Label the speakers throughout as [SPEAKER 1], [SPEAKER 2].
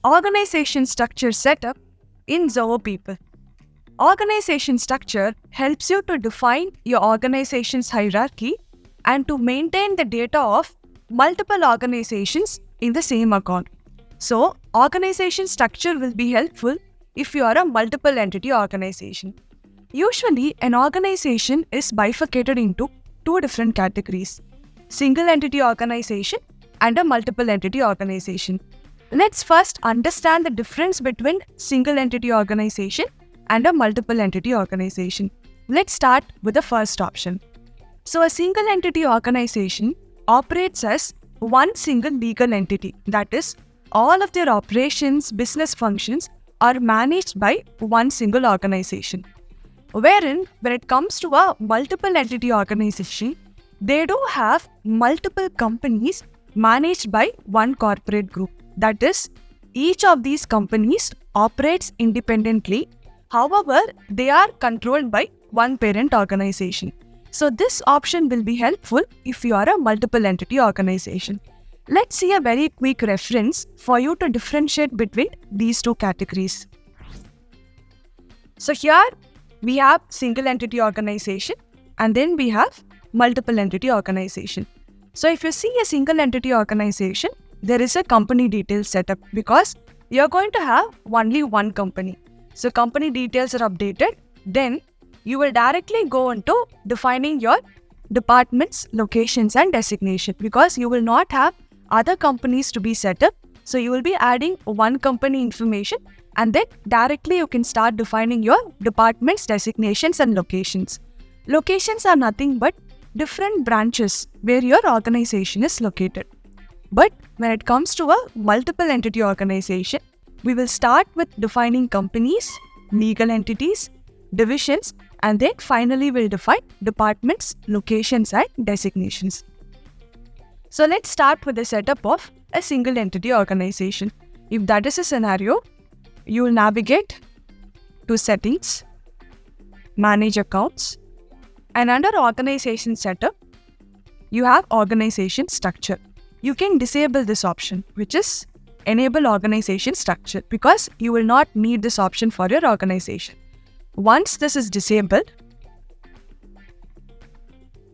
[SPEAKER 1] Organization structure setup in Zoho People. Organization structure helps you to define your organization's hierarchy and to maintain the data of multiple organizations in the same account. So, organization structure will be helpful if you are a multiple entity organization. Usually, an organization is bifurcated into two different categories: single entity organization and a multiple entity organization. Let's first understand the difference between single entity organization and a multiple entity organization. Let's start with the first option. So, a single entity organization operates as one single legal entity. That is, all of their operations, business functions are managed by one single organization. Wherein, when it comes to a multiple entity organization, they do have multiple companies managed by one corporate group. That is, each of these companies operates independently. However, they are controlled by one parent organization. So this option will be helpful if you are a multiple entity organization. Let's see a very quick reference for you to differentiate between these two categories. So here we have single entity organization and then we have multiple entity organization. So if you see a single entity organization, there is a company details setup because you're going to have only one company. So company details are updated. Then you will directly go into defining your departments, locations and designation because you will not have other companies to be set up. So you will be adding one company information and then directly you can start defining your departments, designations and locations. Locations are nothing but different branches where your organization is located. But when it comes to a multiple entity organization, we will start with defining companies, legal entities, divisions, and then finally we'll define departments, locations, and designations. So let's start with the setup of a single entity organization. If that is a scenario, you will navigate to Settings, Manage Accounts, and under Organization Setup, you have Organization Structure. You can disable this option, which is Enable Organization Structure, because you will not need this option for your organization. Once this is disabled,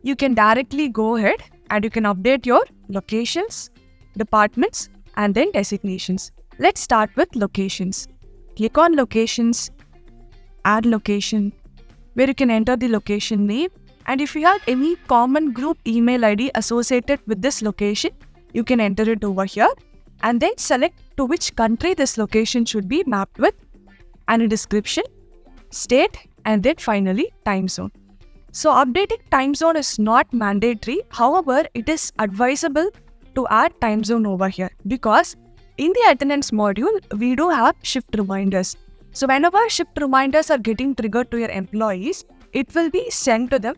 [SPEAKER 1] you can directly go ahead and you can update your locations, departments, and then designations. Let's start with locations. Click on Locations, Add Location, where you can enter the location name. And if you have any common group email ID associated with this location, you can enter it over here and then select to which country this location should be mapped with, and a description, state, and then finally time zone. So updating time zone is not mandatory. However, it is advisable to add time zone over here because in the attendance module, we do have shift reminders. So whenever shift reminders are getting triggered to your employees, it will be sent to them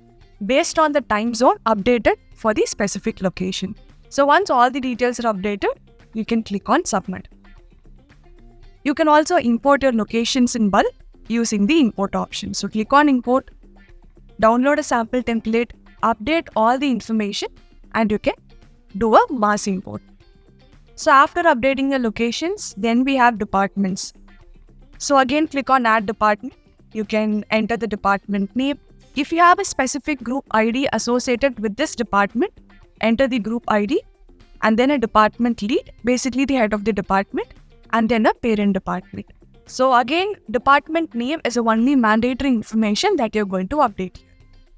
[SPEAKER 1] based on the time zone updated for the specific location. So once all the details are updated, you can click on Submit. You can also import your locations in bulk using the import option. So click on Import, download a sample template, update all the information, and you can do a mass import. So after updating the locations, then we have departments. So again, click on Add Department. You can enter the department name. If you have a specific group ID associated with this department, enter the group ID and then a department lead, basically the head of the department, and then a parent department. So again, department name is the only mandatory information that you're going to update here.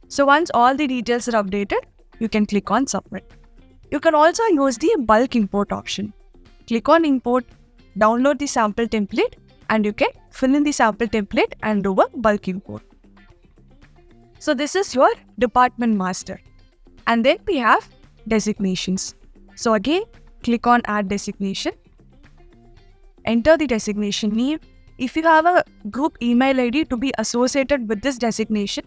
[SPEAKER 1] So once all the details are updated, you can click on Submit. You can also use the bulk import option. Click on Import, download the sample template, and you can fill in the sample template and do a bulk import. So this is your department master. And then we have designations. So again, click on Add Designation. Enter the designation name. If you have a group email ID to be associated with this designation,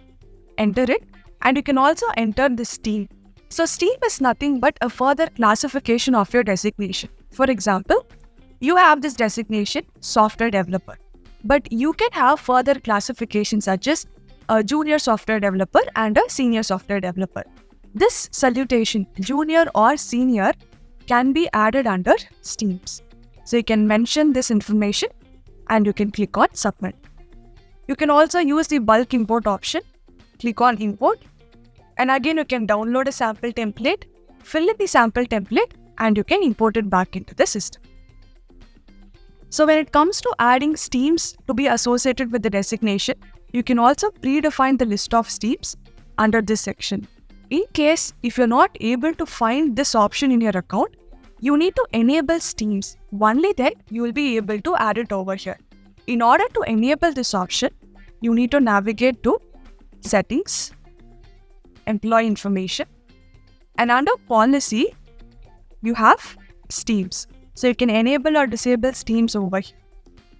[SPEAKER 1] enter it. And you can also enter the stream. So stream is nothing but a further classification of your designation. For example, you have this designation, software developer. But you can have further classifications such as a junior software developer and a senior software developer. This salutation, junior or senior, can be added under streams. So you can mention this information and you can click on submit. You can also use the bulk import option. Click on import and again you can download a sample template, fill in the sample template and you can import it back into the system. So when it comes to adding streams to be associated with the designation, you can also predefine the list of streams under this section. In case if you're not able to find this option in your account, you need to enable streams. Only then you will be able to add it over here. In order to enable this option, you need to navigate to Settings, Employee Information, and under Policy, you have Streams. So you can enable or disable streams over here.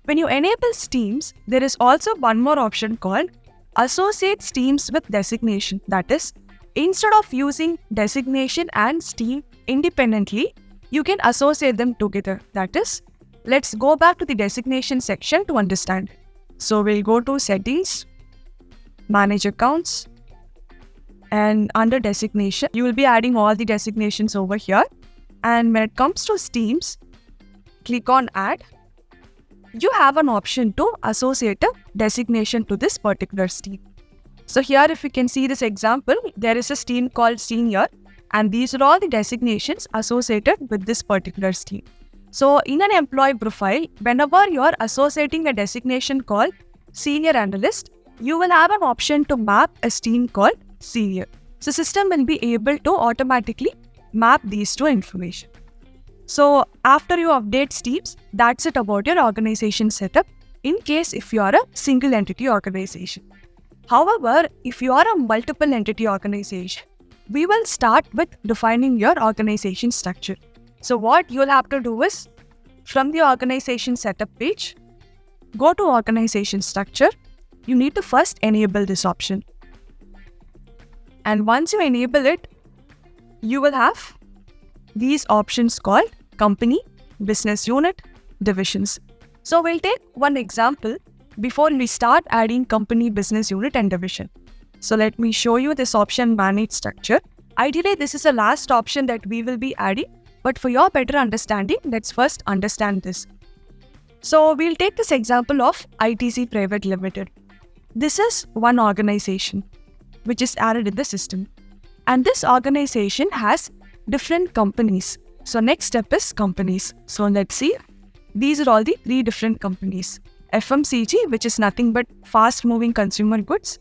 [SPEAKER 1] When you enable streams, there is also one more option called Associate Streams with Designation. That is, instead of using designation and stream independently, you can associate them together. That is, let's go back to the designation section to understand. So we'll go to Settings, Manage Accounts, and under Designation, you will be adding all the designations over here. And when it comes to streams, click on Add. You have an option to associate a designation to this particular stream. So here if you can see this example, there is a stream called Senior and these are all the designations associated with this particular stream. So in an employee profile, whenever you are associating a designation called Senior Analyst, you will have an option to map a stream called Senior. So system will be able to automatically map these two information. So after you update streams, that's it about your organization setup in case if you are a single entity organization. However, if you are a multiple entity organization, we will start with defining your organization structure. So what you'll have to do is, from the organization setup page, go to organization structure. You need to first enable this option. And once you enable it, you will have these options called company, business unit, divisions. So we'll take one example before we start adding company, business unit and division. So let me show you this option, manage structure. Ideally, this is the last option that we will be adding, but for your better understanding, let's first understand this. So we'll take this example of ITC Private Limited. This is one organization which is added in the system. And this organization has different companies. So next step is companies. So let's see. These are all the 3 different companies. FMCG, which is nothing but fast moving consumer goods,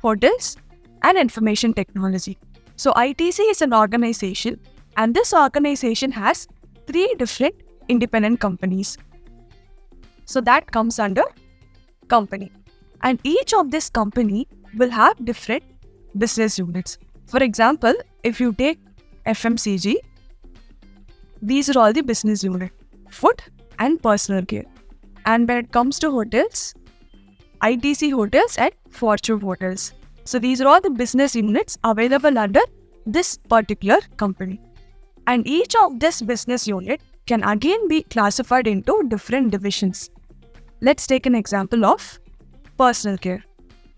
[SPEAKER 1] hotels, and information technology. So ITC is an organization and this organization has 3 different independent companies. So that comes under company. And each of this company will have different business units. For example, if you take FMCG, these are all the business units, food and personal care. And when it comes to hotels, ITC Hotels and Fortune Hotels. So these are all the business units available under this particular company. And each of this business unit can again be classified into different divisions. Let's take an example of personal care.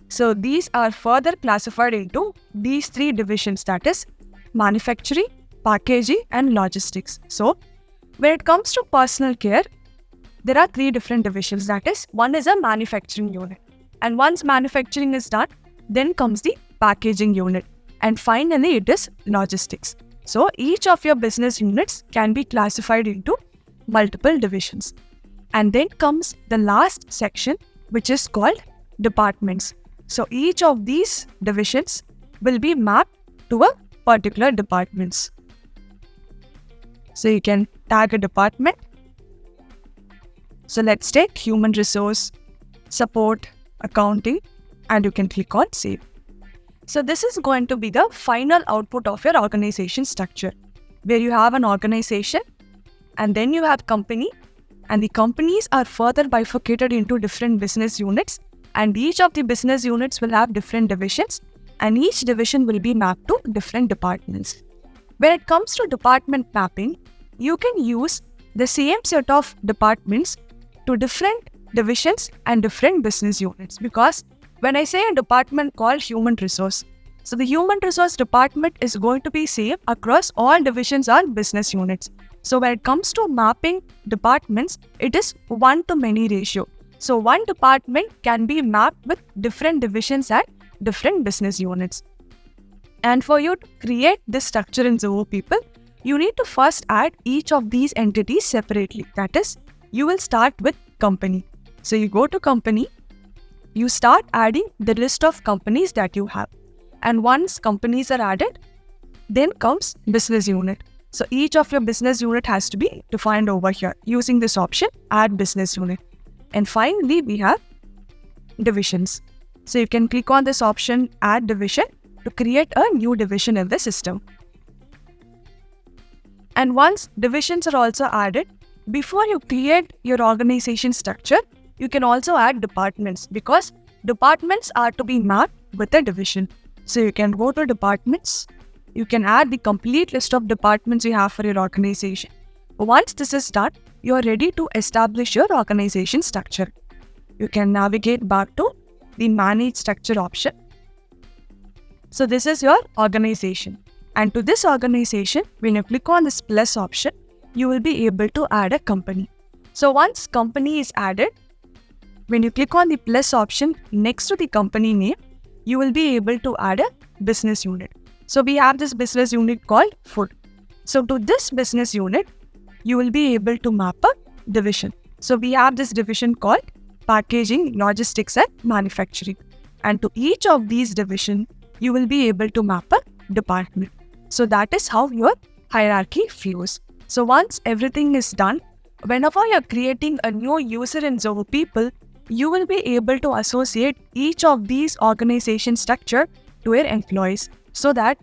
[SPEAKER 1] So these are further classified into these 3 divisions, that is manufacturing, packaging and logistics. So when it comes to personal care, there are 3 different divisions, that is one is a manufacturing unit. And once manufacturing is done, then comes the packaging unit. And finally it is logistics. So each of your business units can be classified into multiple divisions. And then comes the last section, which is called departments. So each of these divisions will be mapped to a particular departments. So you can tag a department. So let's take human resource, support, accounting, and you can click on save. So this is going to be the final output of your organization structure, where you have an organization and then you have company, and the companies are further bifurcated into different business units, and each of the business units will have different divisions, and each division will be mapped to different departments. When it comes to department mapping, you can use the same set of departments to different divisions and different business units, because when I say a department called human resource, so the human resource department is going to be same across all divisions or business units. So when it comes to mapping departments, it is 1-to-many ratio. So one department can be mapped with different divisions and different business units. And for you to create this structure in Zoho People, you need to first add each of these entities separately. That is, you will start with company. So you go to company, you start adding the list of companies that you have. And once companies are added, then comes business unit. So each of your business unit has to be defined over here using this option, add business unit. And finally, we have divisions. So you can click on this option, add division, to create a new division in the system. And once divisions are also added, before you create your organization structure, you can also add departments, because departments are to be mapped with a division. So you can go to departments, you can add the complete list of departments you have for your organization. Once this is done, you are ready to establish your organization structure. You can navigate back to the Manage Structure option. So this is your organization. And to this organization, when you click on this plus option, you will be able to add a company. So once company is added, when you click on the plus option next to the company name, you will be able to add a business unit. So we have this business unit called food. So to this business unit, you will be able to map a division. So we have this division called packaging, logistics and manufacturing. And to each of these divisions, you will be able to map a department. So that is how your hierarchy flows. So once everything is done, whenever you're creating a new user in Zoho People, you will be able to associate each of these organization structure to your employees, so that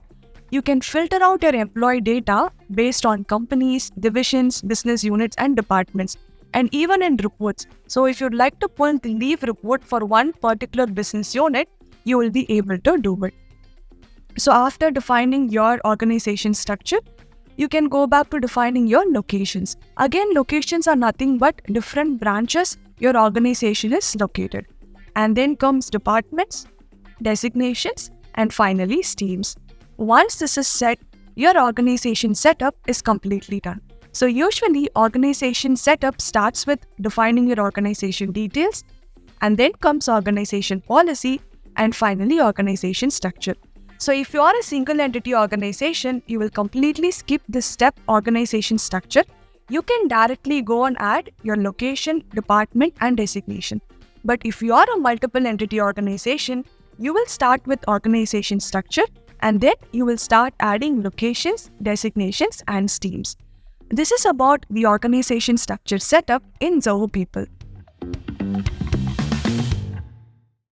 [SPEAKER 1] you can filter out your employee data based on companies, divisions, business units and departments, and even in reports. So if you'd like to pull the leave report for one particular business unit, you will be able to do it. So after defining your organization structure, you can go back to defining your locations. Again, locations are nothing but different branches your organization is located. And then comes departments, designations, and finally teams. Once this is set, your organization setup is completely done. So usually organization setup starts with defining your organization details, and then comes organization policy, and finally organization structure. So if you are a single entity organization, you will completely skip this step, organization structure. You can directly go and add your location, department and designation. But if you are a multiple entity organization, you will start with organization structure, and then you will start adding locations, designations and teams. This is about the organization structure setup in Zoho People.